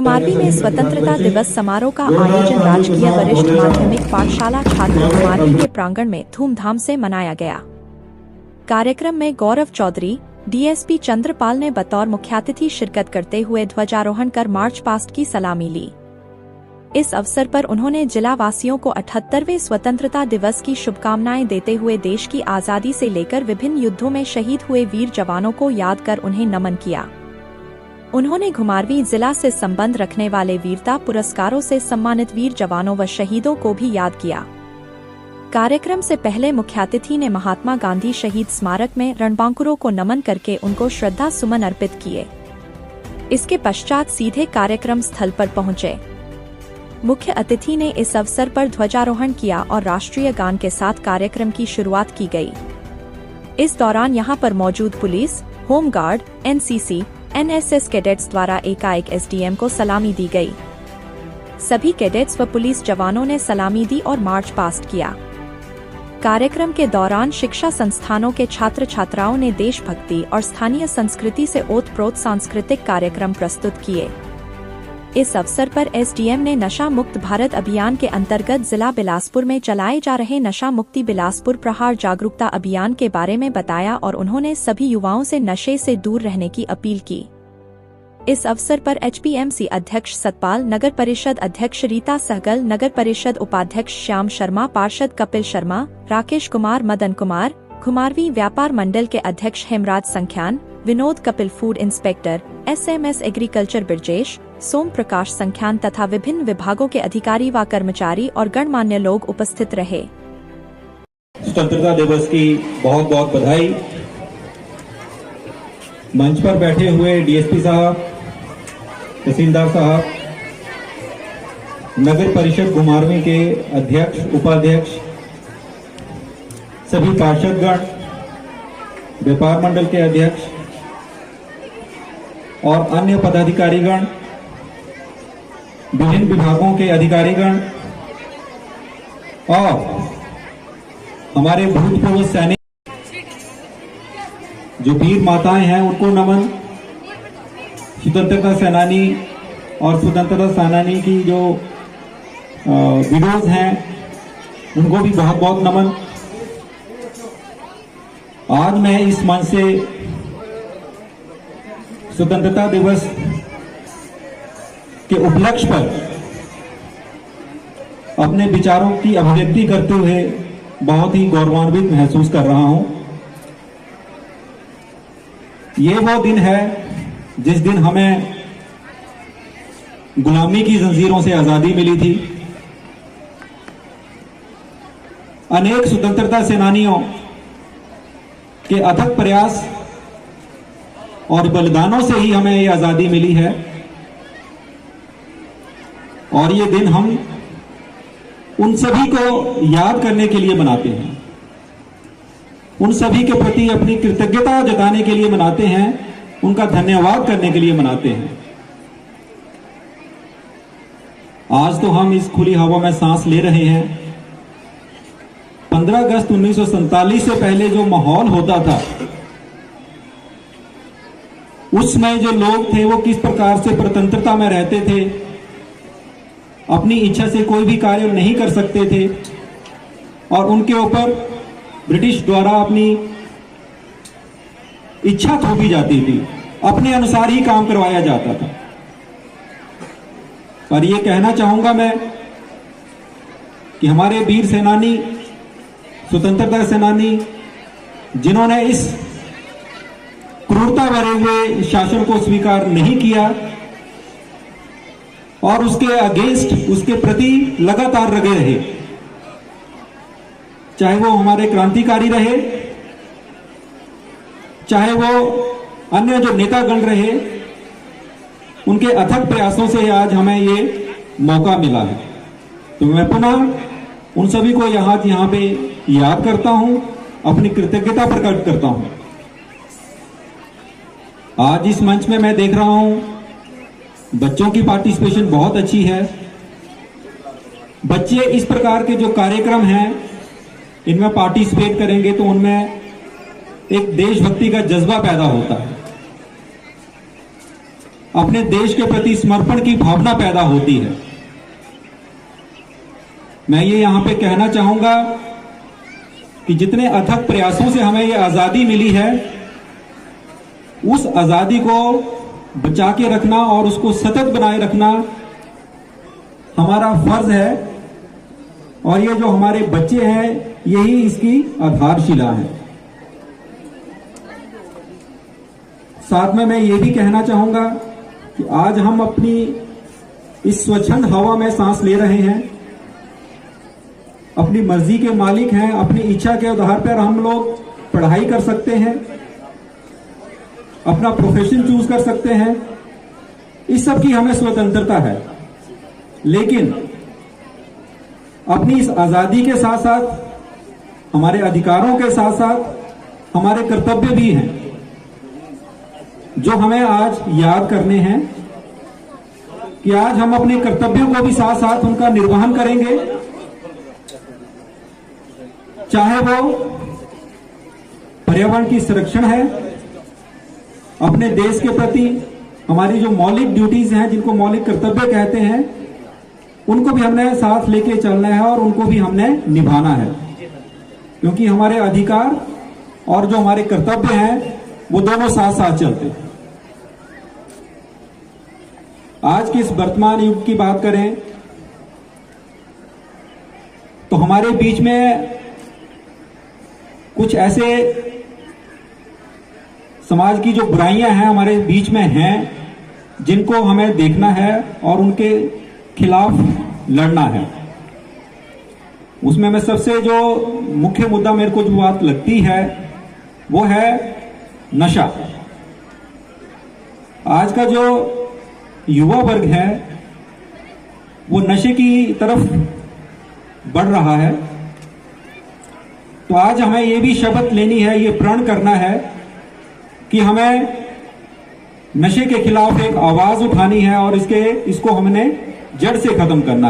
घुमारवी में स्वतंत्रता दिवस समारोह का आयोजन राजकीय वरिष्ठ माध्यमिक पाठशाला छात्र घुमारवी के प्रांगण में धूमधाम से मनाया गया। कार्यक्रम में गौरव चौधरी, डीएसपी चंद्रपाल ने बतौर मुख्यातिथि शिरकत करते हुए ध्वजारोहण कर मार्च पास्ट की सलामी ली। इस अवसर पर उन्होंने जिला वासियों को 78वें स्वतंत्रता दिवस की शुभकामनाएं देते हुए देश की आजादी से लेकर विभिन्न युद्धों में शहीद हुए वीर जवानों को याद कर उन्हें नमन किया। उन्होंने घुमारवी जिला से संबंध रखने वाले वीरता पुरस्कारों से सम्मानित वीर जवानों व शहीदों को भी याद किया। कार्यक्रम से पहले मुख्यातिथि ने महात्मा गांधी शहीद स्मारक में रणबांकुरों को नमन करके उनको श्रद्धा सुमन अर्पित किए। इसके पश्चात सीधे कार्यक्रम स्थल पर पहुंचे। मुख्य अतिथि ने इस अवसर पर ध्वजारोहण किया और राष्ट्रीय गान के साथ कार्यक्रम की शुरुआत की गई। इस दौरान यहां पर मौजूद police, home guard, NCC, NSS cadets द्वारा एकाएक एसडीएम को सलामी दी गई। सभी कैडेट्स व पुलिस जवानों ने सलामी दी और मार्च पास्ट किया। कार्यक्रम के दौरान शिक्षा संस्थानों के छात्र छात्राओं ने देशभक्ति और स्थानीय संस्कृति से ओतप्रोत सांस्कृतिक कार्यक्रम प्रस्तुत किए। इस अवसर पर एसडीएम ने नशा मुक्त भारत अभियान के अंतर्गत जिला बिलासपुर में चलाए जा रहे नशा मुक्ति बिलासपुर प्रहार जागरूकता अभियान के बारे में बताया और उन्होंने सभी युवाओं से नशे से दूर रहने की अपील की। इस अवसर पर एचपीएमसी अध्यक्ष सतपाल, नगर परिषद अध्यक्ष रीता सहगल, नगर परिषद उपाध्यक्ष श्याम शर्मा, पार्षद कपिल शर्मा, राकेश कुमार, मदन कुमार, घुमारवी व्यापार मंडल के अध्यक्ष Hemraj Sankhyan, Vinod Kapil, food inspector SMS agriculture Brajesh, Som Prakash Sankhyan तथा विभिन्न विभागों के अधिकारी व कर्मचारी और गणमान्य लोग उपस्थित रहे। स्वतंत्रता दिवस की बहुत बहुत बधाई। मंच पर बैठे हुए डीएसपी साहब, तहसीलदार साहब, नगर परिषद घुमारवी के अध्यक्ष, उपाध्यक्ष, सभी पार्षदगण, व्यापार मंडल के अध्यक्ष और अन्य पदाधिकारीगण, विभिन्न विभागों के अधिकारीगण और हमारे भूतपूर्व सैनिक जो वीर माताएं हैं उनको नमन, स्वतंत्रता सेनानी और स्वतंत्रता सेनानी की जो विडोज हैं उनको भी बहुत बहुत नमन। आज मैं इस मंच से स्वतंत्रता दिवस के उपलक्ष्य पर अपने विचारों की अभिव्यक्ति करते हुए बहुत ही गौरवान्वित महसूस कर रहा हूं। ये वो दिन है जिस दिन हमें गुलामी की जंजीरों से आजादी मिली थी। अनेक स्वतंत्रता सेनानियों के अथक प्रयास और बलिदानों से ही हमें ये आजादी मिली है और ये दिन हम उन सभी को याद करने के लिए मनाते हैं, उन सभी के प्रति अपनी कृतज्ञता जताने के लिए मनाते हैं, उनका धन्यवाद करने के लिए मनाते हैं। आज तो हम इस खुली हवा में सांस ले रहे हैं। 15 अगस्त 1947 से पहले जो माहौल होता था, उस समय जो लोग थे वो किस प्रकार से स्वतंत्रता में रहते थे, अपनी इच्छा से कोई भी कार्य नहीं कर सकते थे और उनके ऊपर ब्रिटिश द्वारा अपनी इच्छा थोपी जाती थी, अपने अनुसार ही काम करवाया जाता था। पर यह कहना चाहूंगा मैं कि हमारे वीर सेनानी, स्वतंत्रता सेनानी, जिन्होंने इस क्रूरता भरे हुए शासन को स्वीकार नहीं किया और उसके अगेंस्ट, उसके प्रति लगातार लगे रहे, चाहे वो हमारे क्रांतिकारी रहे, चाहे वो अन्य जो नेतागण रहे, उनके अथक प्रयासों से आज हमें ये मौका मिला है। तो मैं पुनः उन सभी को यहाँ पे याद करता हूं, अपनी कृतज्ञता प्रकट करता हूं। आज इस मंच में मैं देख रहा हूं बच्चों की पार्टिसिपेशन बहुत अच्छी है। बच्चे इस प्रकार के जो कार्यक्रम हैं इनमें पार्टिसिपेट करेंगे तो उनमें एक देशभक्ति का जज्बा पैदा होता है। अपने देश के प्रति समर्पण की भावना पैदा होती है। मैं ये यहां पे कहना चाहूंगा कि जितने अथक प्रयासों से हमें ये आजादी मिली है, उस आजादी को बचा के रखना और उसको सतत बनाए रखना हमारा फर्ज है। और ये जो हमारे बच्चे हैं, यही इसकी आधारशिला है। साथ में मैं ये भी कहना चाहूंगा कि आज हम अपनी इस स्वच्छंद हवा में सांस ले रहे हैं, अपनी मर्जी के मालिक हैं। अपनी इच्छा के आधार पर हम लोग पढ़ाई कर सकते हैं, अपना प्रोफेशन चूज कर सकते हैं, इस सब की हमें स्वतंत्रता है। लेकिन अपनी इस आजादी के साथ साथ हमारे अधिकारों के साथ साथ हमारे कर्तव्य भी हैं, जो हमें आज याद करने हैं कि आज हम अपने कर्तव्यों को भी साथ साथ उनका निर्वहन करेंगे, चाहे वो पर्यावरण की संरक्षण है, अपने देश के प्रति हमारी जो मौलिक ड्यूटीज हैं, जिनको मौलिक कर्तव्य कहते हैं, उनको भी हमने साथ लेके चलना है और उनको भी हमने निभाना है। क्योंकि हमारे अधिकार और जो हमारे कर्तव्य हैं, वो दोनों साथ साथ चलते हैं। आज के इस वर्तमान युग की बात करें तो हमारे बीच में कुछ ऐसे समाज की जो बुराइयां हैं हमारे बीच में हैं, जिनको हमें देखना है और उनके खिलाफ लड़ना है। उसमें मैं सबसे जो मुख्य मुद्दा मेरे को जो बात लगती है वो है नशा। आज का जो युवा वर्ग है वो नशे की तरफ बढ़ रहा है। तो आज हमें ये भी शपथ लेनी है, ये प्रण करना है कि हमें नशे के खिलाफ एक आवाज उठानी है और इसको हमने जड़ से खत्म करना है।